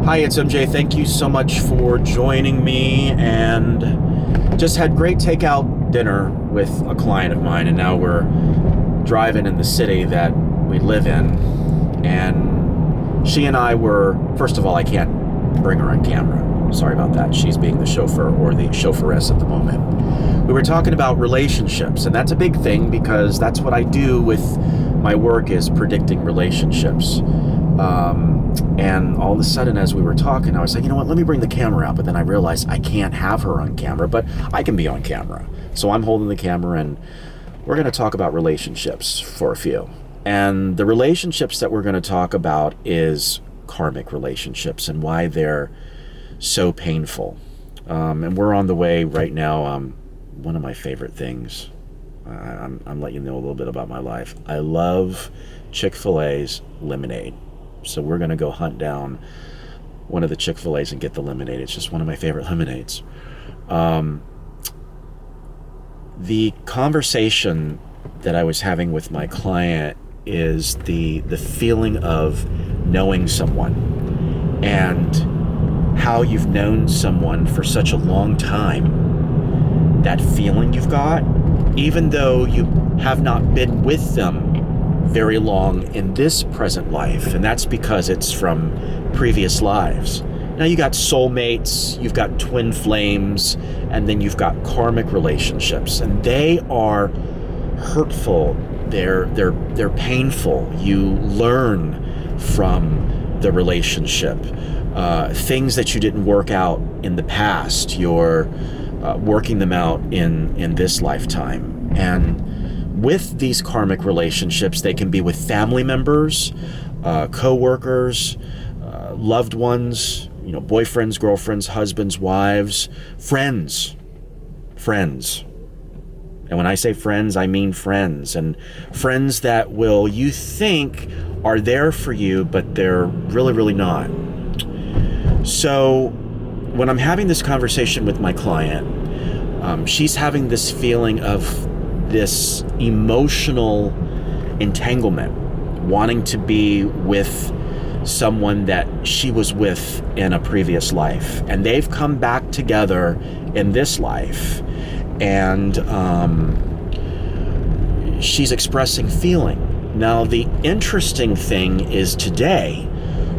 Hi, it's MJ. Thank you so much for joining me, and just had great takeout dinner with a client of mine, and now we're driving in the city that we live in, and she and I were, first of all, I can't bring her on camera. Sorry about that. She's being the chauffeur or the chauffeuress at the moment. We were talking about relationships, and that's a big thing because that's what I do with my work, is predicting relationships. And all of a sudden, as we were talking, I was like, you know what, let me bring the camera out. But then I realized I can't have her on camera, but I can be on camera. So I'm holding the camera, and we're going to talk about relationships for a few. And the relationships that we're going to talk about is karmic relationships and why they're so painful. And we're on the way right now. One of my favorite things, I'm letting you know a little bit about my life. I love Chick-fil-A's lemonade. So we're going to go hunt down one of the Chick-fil-A's and get the lemonade. It's just one of my favorite lemonades. The conversation that I was having with my client is the feeling of knowing someone and how you've known someone for such a long time. That feeling you've got, even though you have not been with them very long in this present life, and that's because it's from previous lives. Now you got soulmates, you've got twin flames, and then you've got karmic relationships, and they are hurtful. They're painful. You learn from the relationship. Things that you didn't work out in the past, you're working them out in this lifetime. And with these karmic relationships, they can be with family members, co-workers, loved ones, boyfriends, girlfriends, husbands, wives, friends. And when I say friends, I mean friends. And friends that you think are there for you, but they're really, really not. So when I'm having this conversation with my client, she's having this feeling of this emotional entanglement, wanting to be with someone that she was with in a previous life. And they've come back together in this life. And she's expressing feeling. Now, the interesting thing is today,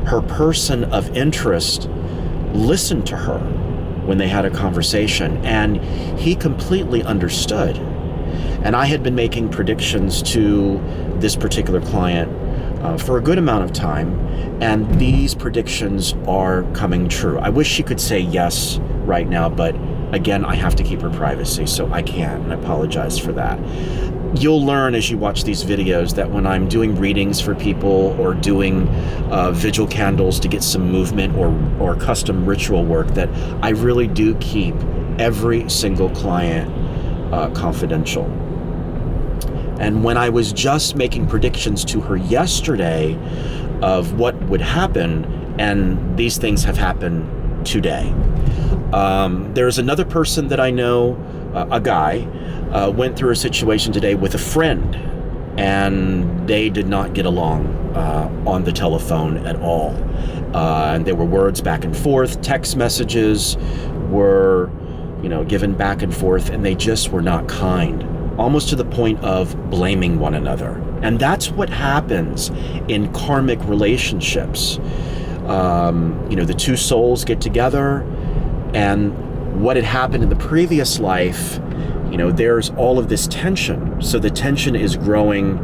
her person of interest listened to her when they had a conversation, and he completely understood. And I had been making predictions to this particular client for a good amount of time, and these predictions are coming true. I wish she could say yes right now, but again, I have to keep her privacy, so I can't, and I apologize for that. You'll learn as you watch these videos that when I'm doing readings for people or doing vigil candles to get some movement or custom ritual work, that I really do keep every single client confidential. And when I was just making predictions to her yesterday of what would happen, and these things have happened today. There's another person that I know, a guy, went through a situation today with a friend, and they did not get along on the telephone at all. And there were words back and forth, text messages were, given back and forth, and they just were not kind, almost to the point of blaming one another. And that's what happens in karmic relationships. The two souls get together, and what had happened in the previous life, there's all of this tension. So the tension is growing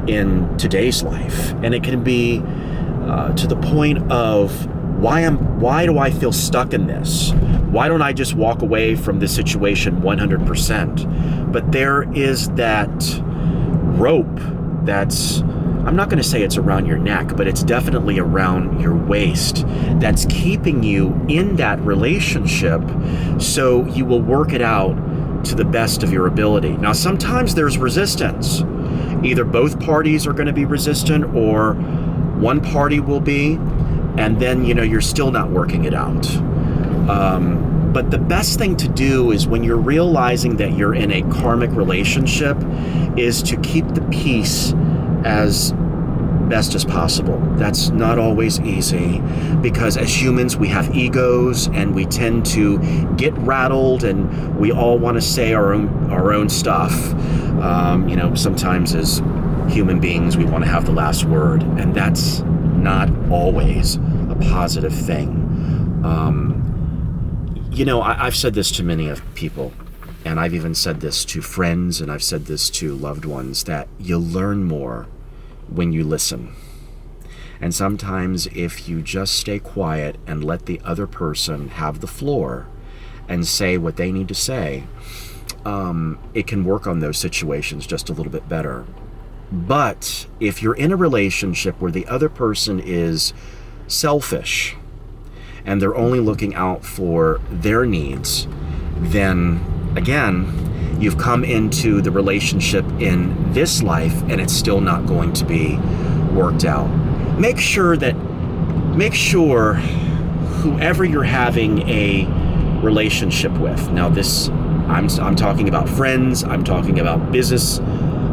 in today's life, and it can be to the point of why do I feel stuck in this? Why don't I just walk away from this situation 100%? But there is that rope that's, I'm not going to say it's around your neck, but it's definitely around your waist, that's keeping you in that relationship, so you will work it out to the best of your ability. Now, sometimes there's resistance. Either both parties are going to be resistant, or one party will be, and then, you're still not working it out. But the best thing to do is, when you're realizing that you're in a karmic relationship, is to keep the peace as best as possible. That's not always easy, because as humans we have egos and we tend to get rattled, and we all want to say our own stuff. Sometimes as human beings we want to have the last word, and that's not always a positive thing. I've said this to many of people, and I've even said this to friends, and I've said this to loved ones, that you learn more when you listen. And sometimes if you just stay quiet and let the other person have the floor and say what they need to say, it can work on those situations just a little bit better. But if you're in a relationship where the other person is selfish and they're only looking out for their needs, then again, you've come into the relationship in this life and it's still not going to be worked out. Make sure whoever you're having a relationship with, now this, I'm talking about friends, I'm talking about business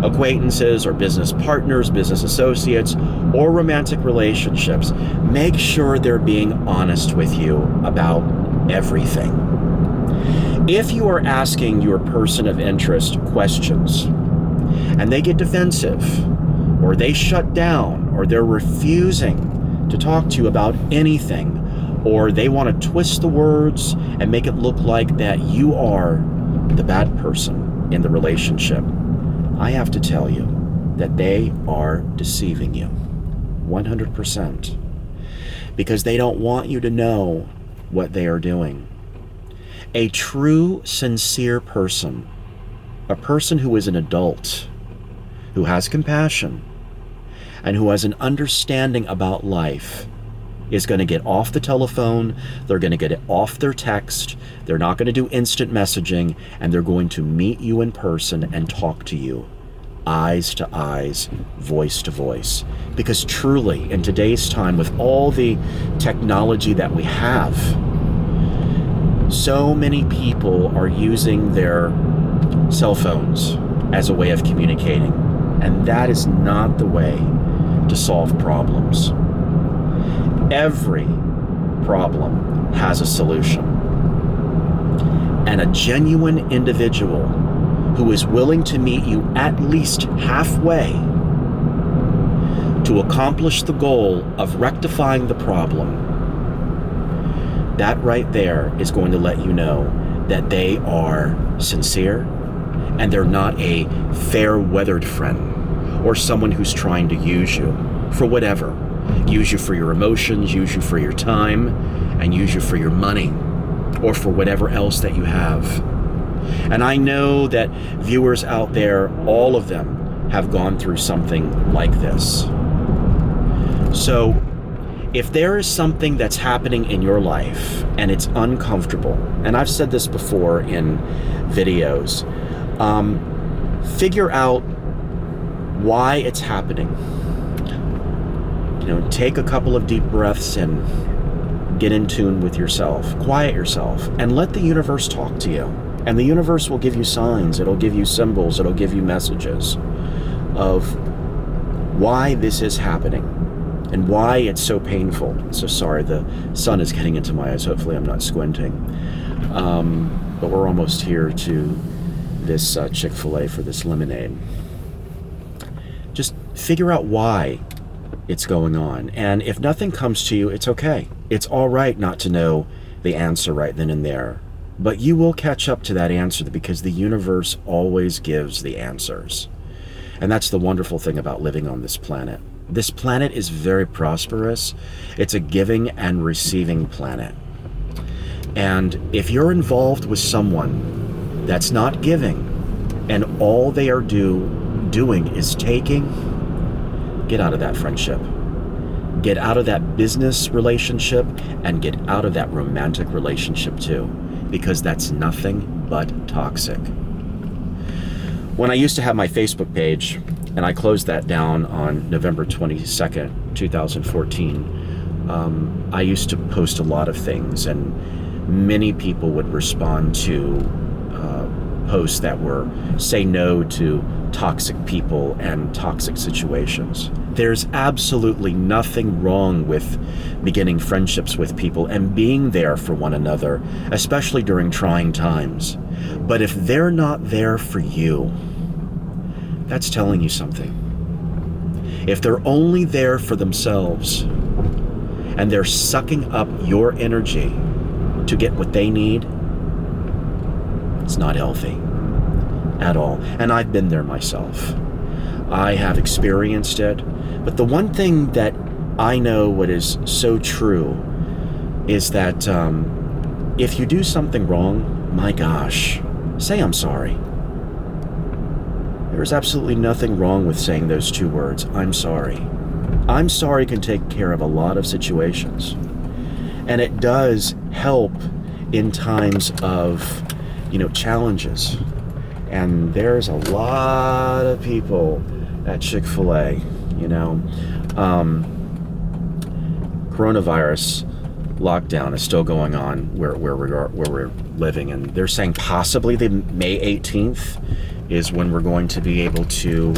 acquaintances or business partners, business associates, or romantic relationships, make sure they're being honest with you about everything. If you are asking your person of interest questions and they get defensive, or they shut down, or they're refusing to talk to you about anything, or they want to twist the words and make it look like that you are the bad person in the relationship, I have to tell you that they are deceiving you 100%, because they don't want you to know what they are doing. A true, sincere person, a person who is an adult, who has compassion, and who has an understanding about life, is going to get off the telephone, they're going to get it off their text, they're not going to do instant messaging, and they're going to meet you in person and talk to you, eyes to eyes, voice to voice. Because truly, in today's time, with all the technology that we have, so many people are using their cell phones as a way of communicating, and that is not the way to solve problems. Every problem has a solution. And a genuine individual who is willing to meet you at least halfway to accomplish the goal of rectifying the problem, that right there is going to let you know that they are sincere and they're not a fair-weathered friend or someone who's trying to use you for whatever. Use you for your emotions, use you for your time, and use you for your money, or for whatever else that you have. And I know that viewers out there, all of them, have gone through something like this. So, if there is something that's happening in your life and it's uncomfortable, and I've said this before in videos, figure out why it's happening. Take a couple of deep breaths and get in tune with yourself. Quiet yourself and let the universe talk to you. And the universe will give you signs, it'll give you symbols, it'll give you messages of why this is happening and why it's so painful. So sorry, the sun is getting into my eyes. Hopefully I'm not squinting. But we're almost here to this Chick-fil-A for this lemonade. Just figure out why it's going on. And if nothing comes to you, it's okay. It's all right not to know the answer right then and there. But you will catch up to that answer, because the universe always gives the answers. And that's the wonderful thing about living on this planet. This planet is very prosperous. It's a giving and receiving planet. And if you're involved with someone that's not giving, and all they are doing is taking, get out of that friendship. Get out of that business relationship, and get out of that romantic relationship too, because that's nothing but toxic. When I used to have my Facebook page, and I closed that down on November 22nd, 2014, I used to post a lot of things, and many people would respond to posts that were say no to toxic people and toxic situations. There's absolutely nothing wrong with beginning friendships with people and being there for one another, especially during trying times. But if they're not there for you, that's telling you something. If they're only there for themselves and they're sucking up your energy to get what they need, it's not healthy at all. And I've been there myself. I have experienced it. But the one thing that I know what is so true is that if you do something wrong, my gosh, say I'm sorry. There's absolutely nothing wrong with saying those two words, I'm sorry. I'm sorry can take care of a lot of situations. And it does help in times of, challenges. And there's a lot of people at Chick-fil-A, coronavirus lockdown is still going on where we're living, and they're saying possibly the May 18th is when we're going to be able to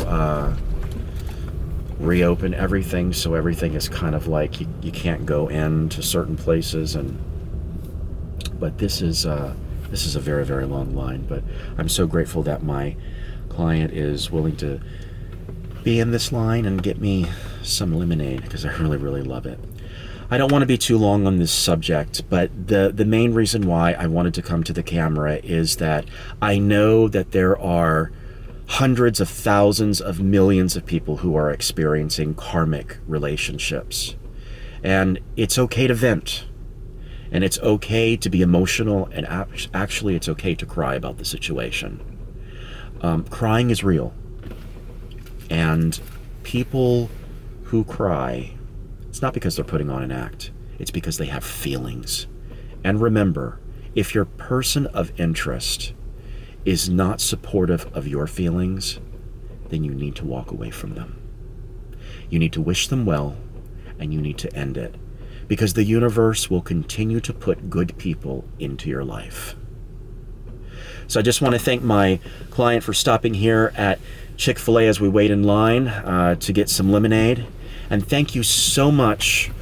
reopen everything. So everything is kind of like you can't go into certain places, but this is a very, very long line. But I'm so grateful that my client is willing to be in this line and get me some lemonade, because I really, really love it. I don't want to be too long on this subject, but the main reason why I wanted to come to the camera is that I know that there are hundreds of thousands of millions of people who are experiencing karmic relationships. And it's okay to vent. And it's okay to be emotional, and actually it's okay to cry about the situation. Crying is real. And people who cry, it's not because they're putting on an act. It's because they have feelings. And remember, if your person of interest is not supportive of your feelings, then you need to walk away from them. You need to wish them well, and you need to end it, because the universe will continue to put good people into your life. So I just want to thank my client for stopping here at Chick-fil-A as we wait in line to get some lemonade. And thank you so much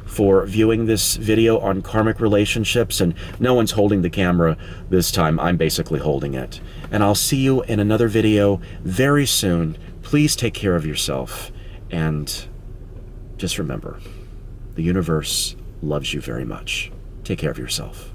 for viewing this video on karmic relationships. And no one's holding the camera this time. I'm basically holding it. And I'll see you in another video very soon. Please take care of yourself. And just remember, the universe loves you very much. Take care of yourself.